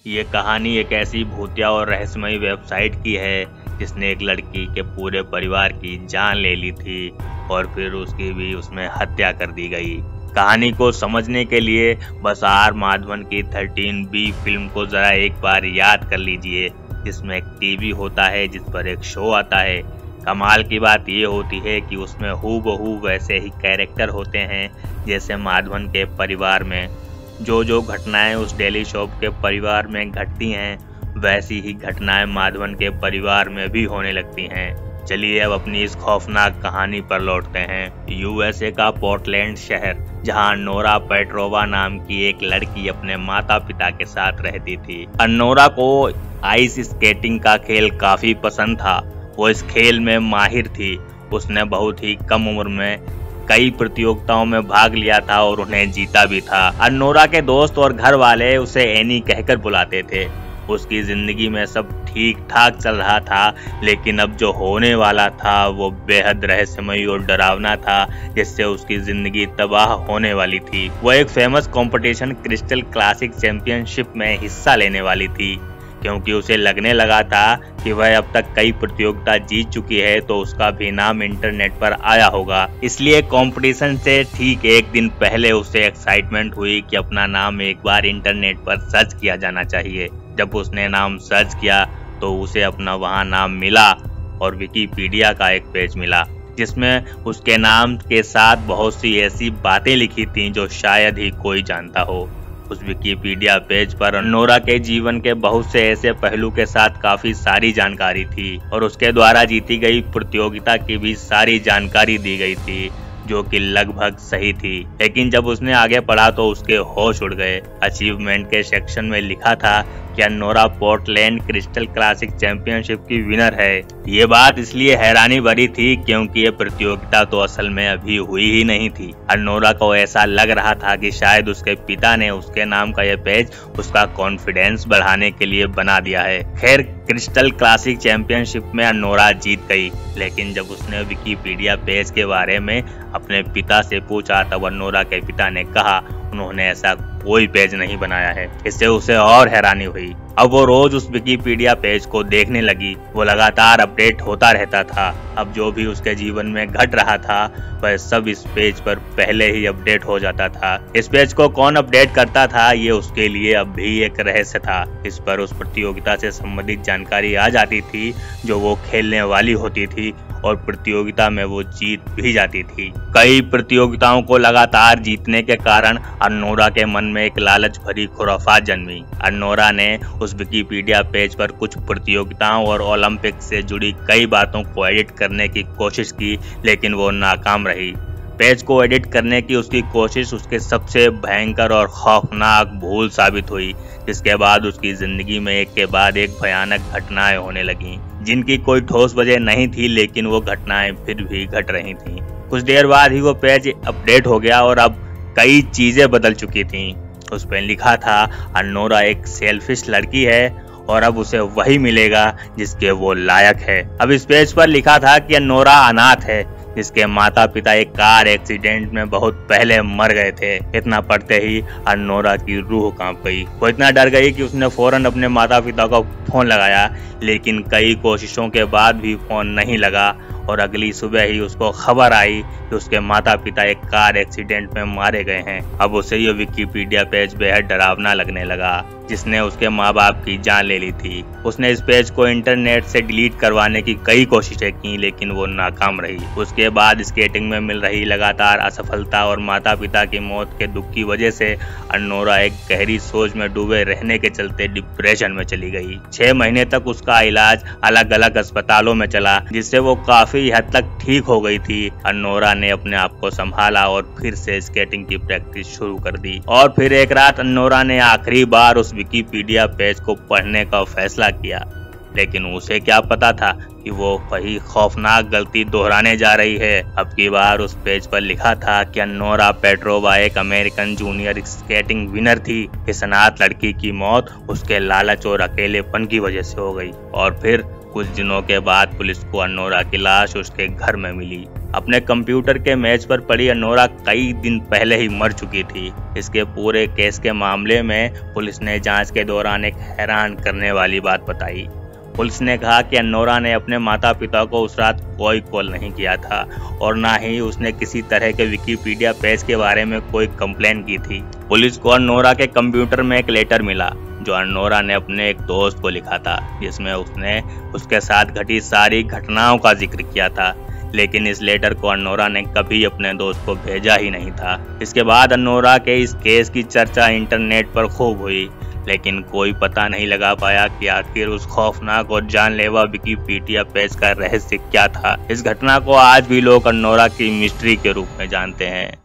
ये कहानी एक ऐसी भूतिया और रहस्यमयी वेबसाइट की है जिसने एक लड़की के पूरे परिवार की जान ले ली थी और फिर उसकी भी उसमें हत्या कर दी गई। कहानी को समझने के लिए बस आर माधवन की 13B फिल्म को जरा एक बार याद कर लीजिए, जिसमें एक टीवी होता है जिस पर एक शो आता है। कमाल की बात ये होती है कि उसमें हूबहू वैसे ही कैरेक्टर होते हैं जैसे माधवन के परिवार में। जो घटनाएं उस डेली शॉप के परिवार में घटती हैं वैसी ही घटनाएं माधवन के परिवार में भी होने लगती हैं। चलिए अब अपनी इस खौफनाक कहानी पर लौटते हैं। यूएसए का पोर्टलैंड शहर, जहां नोरा पेट्रोवा नाम की एक लड़की अपने माता पिता के साथ रहती थी। नोरा को आइस स्केटिंग का खेल काफी पसंद था। वो इस खेल में माहिर थी। उसने बहुत ही कम उम्र में कई प्रतियोगिताओं में भाग लिया था और उन्हें जीता भी था। नोरा के दोस्त और घर वाले उसे एनी कहकर बुलाते थे। उसकी जिंदगी में सब ठीक ठाक चल रहा था, लेकिन अब जो होने वाला था वो बेहद रहस्यमयी और डरावना था, जिससे उसकी जिंदगी तबाह होने वाली थी। वो एक famous competition crystal classic championship में हिस्सा लेने वाली थी, क्योंकि उसे लगने लगा था कि वह अब तक कई प्रतियोगिता जीत चुकी है तो उसका भी नाम इंटरनेट पर आया होगा। इसलिए कंपटीशन से ठीक एक दिन पहले उसे एक्साइटमेंट हुई कि अपना नाम एक बार इंटरनेट पर सर्च किया जाना चाहिए। जब उसने नाम सर्च किया तो उसे अपना वहां नाम मिला और विकिपीडिया का एक पेज मिला, जिसमें उसके नाम के साथ बहुत सी ऐसी बातें लिखी थीं जो शायद ही कोई जानता हो। उस विकिपीडिया पेज पर नोरा के जीवन के बहुत से ऐसे पहलू के साथ काफी सारी जानकारी थी और उसके द्वारा जीती गई प्रतियोगिता की भी सारी जानकारी दी गई थी, जो कि लगभग सही थी। लेकिन जब उसने आगे पढ़ा तो उसके होश उड़ गए। अचीवमेंट के सेक्शन में लिखा था कि Nora Portland crystal classic championship की विनर है। ये बात इसलिए हैरानी भरी थी क्योंकि ये प्रतियोगिता तो असल में अभी हुई ही नहीं थी। नोरा को ऐसा लग रहा था कि शायद उसके पिता ने उसके नाम का यह पेज उसका कॉन्फिडेंस बढ़ाने के लिए बना दिया है। खैर, क्रिस्टल क्लासिक चैंपियनशिप में नोरा जीत गई, लेकिन जब उसने विकिपीडिया पेज के बारे में अपने पिता से पूछा तब नोरा के पिता ने कहा उन्होंने ऐसा कोई पेज नहीं बनाया है। इससे उसे और हैरानी हुई। अब वो रोज उस विकिपीडिया पेज को देखने लगी। वो लगातार अपडेट होता रहता था। अब जो भी उसके जीवन में घट रहा था वह सब इस पेज पर पहले ही अपडेट हो जाता था। इस पेज को कौन अपडेट करता था ये उसके लिए अब भी एक रहस्य था। इस पर उस प्रतियोगिता से संबंधित जानकारी आ जाती थी जो वो खेलने वाली होती थी और प्रतियोगिता में वो जीत भी जाती थी। कई प्रतियोगिताओं को लगातार जीतने के कारण नोरा के मन में एक लालच भरी खुराफात जन्मी। नोरा ने उस विकिपीडिया पेज पर कुछ प्रतियोगिताओं और ओलंपिक से जुड़ी कई बातों को एडिट करने की कोशिश की, लेकिन वो नाकाम रही। पेज को एडिट करने की उसकी कोशिश उसके सबसे भयंकर और खौफनाक भूल साबित हुई, जिसके बाद उसकी जिंदगी में एक के बाद एक भयानक घटनाएं होने लगीं, जिनकी कोई ठोस वजह नहीं थी, लेकिन वो घटनाएं फिर भी घट रही थीं। कुछ देर बाद ही वो पेज अपडेट हो गया और अब कई चीजें बदल चुकी थीं। उस पर लिखा था नोरा एक सेल्फिश लड़की है और अब उसे वही मिलेगा जिसके वो लायक है। अब इस पेज पर लिखा था कि नोरा अनाथ है, जिसके माता पिता एक कार एक्सीडेंट में बहुत पहले मर गए थे। इतना पढ़ते ही नोरा की रूह कांप गई। वो इतना डर गई कि उसने फौरन अपने माता पिता को फोन लगाया, लेकिन कई कोशिशों के बाद भी फोन नहीं लगा और अगली सुबह ही उसको खबर आई कि उसके माता पिता एक कार एक्सीडेंट में मारे गए हैं। अब उसे ये विकिपीडिया पेज बेहद डरावना लगने लगा, जिसने उसके माँ बाप की जान ले ली थी। उसने इस पेज को इंटरनेट से डिलीट करवाने की कई कोशिशें की, लेकिन वो नाकाम रही। उसके बाद स्केटिंग में मिल रही लगातार असफलता और माता पिता की मौत के दुख की वजह से नोरा एक गहरी सोच में डूबे रहने के चलते डिप्रेशन में चली गई। 6 महीने तक उसका इलाज अलग अलग अस्पतालों में चला, जिससे वो काफी हद तक ठीक हो गई थी। नोरा ने अपने आप को संभाला और फिर से स्केटिंग की प्रैक्टिस शुरू कर दी। और फिर एक रात नोरा ने आखिरी बार उस विकिपीडिया पेज को पढ़ने का फैसला किया, लेकिन उसे क्या पता था कि वो वही खौफनाक गलती दोहराने जा रही है। अब की बार उस पेज पर लिखा था कि नोरा पेट्रोवा एक अमेरिकन जूनियर स्केटिंग विनर थी। इस अनाथ लड़की की मौत उसके लालच और अकेलेपन की वजह से हो गई। और फिर कुछ दिनों के बाद पुलिस को अनोरा की लाश उसके घर में मिली। अपने कंप्यूटर के मेज पर पड़ी अनोरा कई दिन पहले ही मर चुकी थी। इसके पूरे केस के मामले में पुलिस ने जांच के दौरान एक हैरान करने वाली बात बताई। पुलिस ने कहा कि अनोरा ने अपने माता पिता को उस रात कोई कॉल नहीं किया था और ना ही उसने किसी तरह के विकिपीडिया पेज के बारे में कोई कंप्लेन की थी। पुलिस को अनोरा के कंप्यूटर में एक लेटर मिला जो अनोरा ने अपने एक दोस्त को लिखा था, जिसमें उसने उसके साथ घटी सारी घटनाओं का जिक्र किया था। लेकिन इस लेटर को अनोरा ने कभी अपने दोस्त को भेजा ही नहीं था। इसके बाद अनोरा के इस केस की चर्चा इंटरनेट पर खूब हुई, लेकिन कोई पता नहीं लगा पाया कि आखिर उस खौफनाक और जानलेवा विकिपीडिया पेज का रहस्य क्या था। इस घटना को आज भी लोग अनोरा की मिस्ट्री के रूप में जानते हैं।